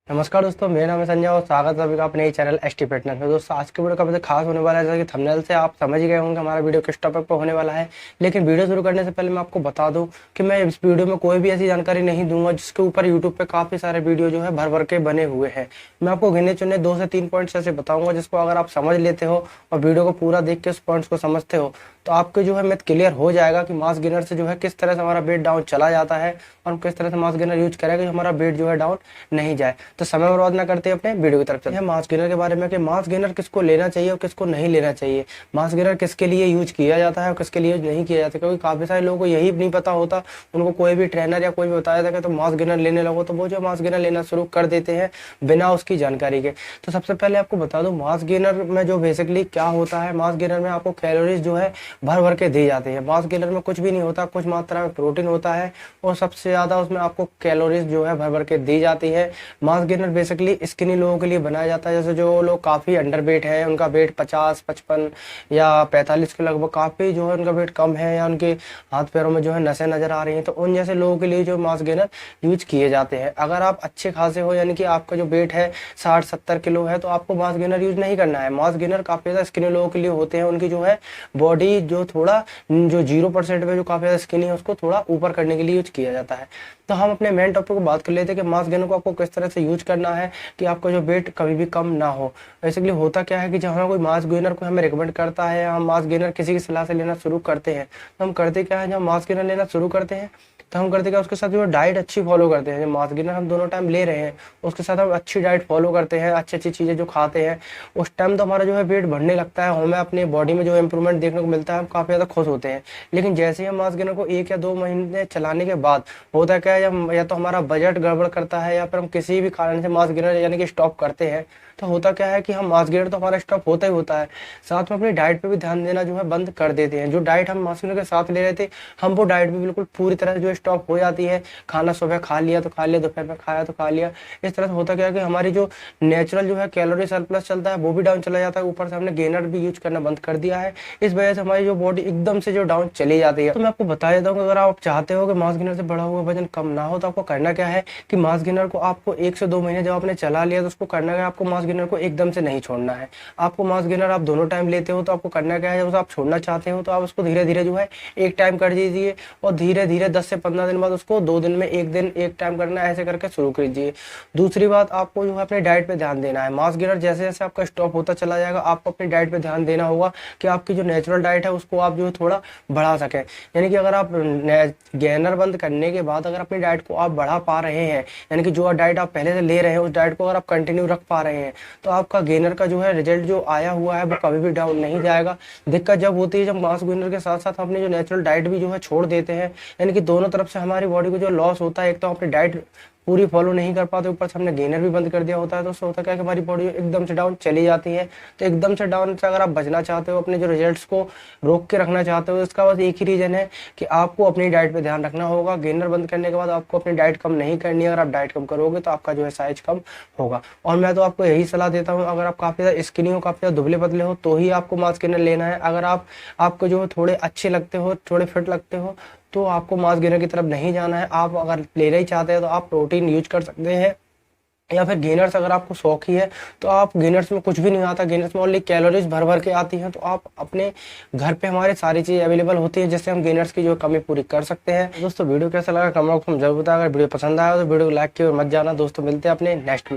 नमस्कार दोस्तों, मेरा नाम है संजय और स्वागत है सभी का अपने चैनल एसटी फिटनेस में। दोस्तों, आज के वीडियो काफी खास होने वाला है। जैसा कि थंबनेल से आप समझ ही गए होंगे हमारा वीडियो किस टॉपिक पर होने वाला है। लेकिन वीडियो शुरू करने से पहले मैं आपको बता दूं कि मैं इस वीडियो में कोई भी ऐसी जानकारी नहीं दूंगा जिसके ऊपर यूट्यूब पे काफी सारे वीडियो जो है भर भर के बने हुए हैं। मैं आपको गिने चुने 2 से 3 पॉइंट्स ऐसे बताऊंगा जिसको अगर आप समझ लेते हो और वीडियो को पूरा देख के उस पॉइंट्स को समझते हो तो आपके जो है मैथ क्लियर हो जाएगा कि मास गेनर से जो है किस तरह से हमारा वेट डाउन चला जाता है और किस तरह से मास गेनर यूज करेगा कि हमारा वेट जो है डाउन नहीं जाए। तो समय बर्बाद ना करते अपने वीडियो की तरफ चलते हैं। मास गेनर के बारे में कि मास गेनर किसको लेना चाहिए और किसको नहीं लेना चाहिए, मास गेनर किसके लिए यूज किया जाता है और किसके लिए यूज नहीं किया जाता, क्योंकि काफी सारे लोगों को यही नहीं पता होता। उनको कोई भी ट्रेनर या कोई भी बताया था तो मास गेनर लेने लगो तो वो जो मास गेनर लेना शुरू कर देते हैं बिना उसकी जानकारी के। तो सबसे पहले आपको बता दो मास गेनर में जो बेसिकली क्या होता है। मास गेनर में आपको कैलोरीज जो है भर भर के दी जाती है। मास गेनर में कुछ भी नहीं होता, कुछ मात्रा में प्रोटीन होता है और सबसे ज्यादा उसमें आपको कैलोरीज जो है भर भर के दी जाती है। मास गेनर बेसिकली स्किनी लोगों के लिए बनाया जाता है। जैसे जो लोग काफी अंडर वेट है, उनका वेट 50, 55 या 45 के लगभग, काफी जो है उनका वेट कम है या उनके हाथ पैरों में जो है नसें नजर आ रही हैं, तो उन जैसे लोगों के लिए जो मास गेनर यूज किए जाते हैं। अगर आप अच्छे खासे हो यानी कि आपका जो वेट है 60-70 किलो है तो आपको मास गेनर यूज नहीं करना है। मास गेनर काफी ज्यादा स्किनी लोगों के लिए होते हैं। उनकी जो है बॉडी जो थोड़ा जो 0% में जो काफी ज्यादा स्किनी है उसको थोड़ा ऊपर करने के लिए यूज किया जाता है। तो हम अपने मेन टॉपिक को बात कर लेते हैं कि मास गेनर को आपको किस तरह से यूज करना है कि आपका जो वेट कभी भी कम ना हो। बेसिकली होता क्या है कि जब हमें कोई मास गेनर को हमें रिकमेंड करता है, हम मास गेनर किसी की सलाह से लेना शुरू करते हैं तो हम करते क्या है, जब मास गेनर लेना शुरू करते हैं तो हम करते क्या, उसके साथ जो डाइट अच्छी फॉलो करते हैं। जब मास गेनर हम दोनों टाइम ले रहे हैं उसके साथ हम अच्छी डाइट फॉलो करते हैं, अच्छी अच्छी चीजें जो खाते हैं, उस टाइम तो हमारा जो है वेट बढ़ने लगता है। हमें अपनी बॉडी में जो इंप्रूवमेंट देखने को मिलता है, हम काफी ज्यादा खुश होते हैं। लेकिन जैसे ही हम मास गेनर को 1 या 2 महीने चलाने के बाद होता क्या है, या तो हमारा बजट गड़बड़ करता है या फिर हम किसी भी कारण से मास गेनर यानी कि स्टॉप करते हैं, तो होता क्या है कि हम मास गेनर तो हमारा स्टॉप होता ही होता है, साथ में अपनी डाइट पे भी ध्यान देना जो है बंद कर देते हैं। जो डाइट हम मास गेनर के साथ ले रहे थे, हम वो डाइट भी बिल्कुल पूरी तरह से जो स्टॉप हो जाती है। खाना सुबह खा लिया तो खा लिया, दोपहर में खाया तो खा लिया। इस तरह से होता क्या है कि हमारी जो नेचुरल जो है कैलोरी सरप्लस चलता है वो भी डाउन चला जाता है, ऊपर से हमने गेनर भी यूज करना बंद कर दिया है। इस वजह से हमारी जो बॉडी एकदम से जो डाउन चली जाती है। तो मैं आपको बता देता हूँ कि अगर आप चाहते हो कि मास गेनर से बढ़ा हुआ वजन कम ना हो तो आपको करना क्या है कि मास गेनर को आपको 1 से 2 महीने जब आपने चला लिया तो उसको करना है, आपको मास गेनर को एकदम से नहीं छोड़ना है। आपको मास गेनर आप दोनों टाइम लेते हो तो आपको करना क्या है, जब आप छोड़ना चाहते हो तो आप उसको धीरे धीरे जो है एक टाइम कर दीजिए और धीरे धीरे 10 से 15 दिन बाद उसको 2 दिन में 1 दिन 1 टाइम करना है, ऐसे करके शुरू कीजिए। दूसरी बात, आपको जो है अपने डाइट पे ध्यान देना है। मास गेनर जैसे जैसे आपका स्टॉप होता चला जाएगा आपको अपनी डाइट पे ध्यान देना होगा कि आपकी जो नेचुरल डाइट है उसको आप जो है थोड़ा बढ़ा सकें। यानी कि अगर आप गेनर बंद करने के बाद अगर अपनी डाइट को आप बढ़ा पा रहे हैं, यानी कि जो डाइट आप पहले से ले रहे हैं उस डाइट को अगर आप कंटिन्यू रख पा रहे हैं, तो आपका गेनर का जो है रिजल्ट जो आया हुआ है वो कभी भी डाउन नहीं जाएगा। दिक्कत जब होती है जब मास गेनर के साथ साथ अपनी जो नेचुरल डाइट भी जो है छोड़ देते हैं, यानी कि दोनों तरफ से हमारी बॉडी को जो लॉस होता है, एक तो अपनी डाइट पूरी फॉलो नहीं कर पाते, ऊपर से हमने गेनर भी बंद कर दिया होता है, तो उससे होता क्या है कि हमारी बॉडी एकदम से डाउन चली जाती है। तो एकदम से डाउन से अगर आप बचना चाहते हो, अपने जो रिजल्ट्स को रोक के रखना चाहते हो, इसका बस एक ही रीजन है कि आपको अपनी डाइट पे ध्यान रखना होगा। गेनर बंद करने के बाद आपको अपनी डाइट कम नहीं करनी है। अगर आप डाइट कम करोगे तो आपका जो है साइज कम होगा। और मैं तो आपको यही सलाह देता हूँ, अगर आप काफी ज्यादा स्किनी हो, काफी ज्यादा दुबले पतले हो तो ही आपको मास गेनर लेना है। अगर आपको जो है थोड़े अच्छे लगते हो, थोड़े फिट लगते हो, तो आपको मास गेनर की तरफ नहीं जाना है। आप अगर लेना ही चाहते हैं तो आप प्रोटीन यूज कर सकते हैं, या फिर गेनर्स अगर आपको शौक ही है तो आप गेनर्स में कुछ भी नहीं आता, गेनर्स में ओनली कैलोरीज भर भर के आती हैं। तो आप अपने घर पे हमारे सारी चीज़ अवेलेबल होती है जिससे हम गेनर्स की जो कमी पूरी कर सकते हैं। दोस्तों, वीडियो कैसा लगा कमेंट बॉक्स में जरूर बताएं। अगर वीडियो पसंद आया तो वीडियो को लाइक किए और मत जाना। दोस्तों, मिलते हैं अपने नेक्स्ट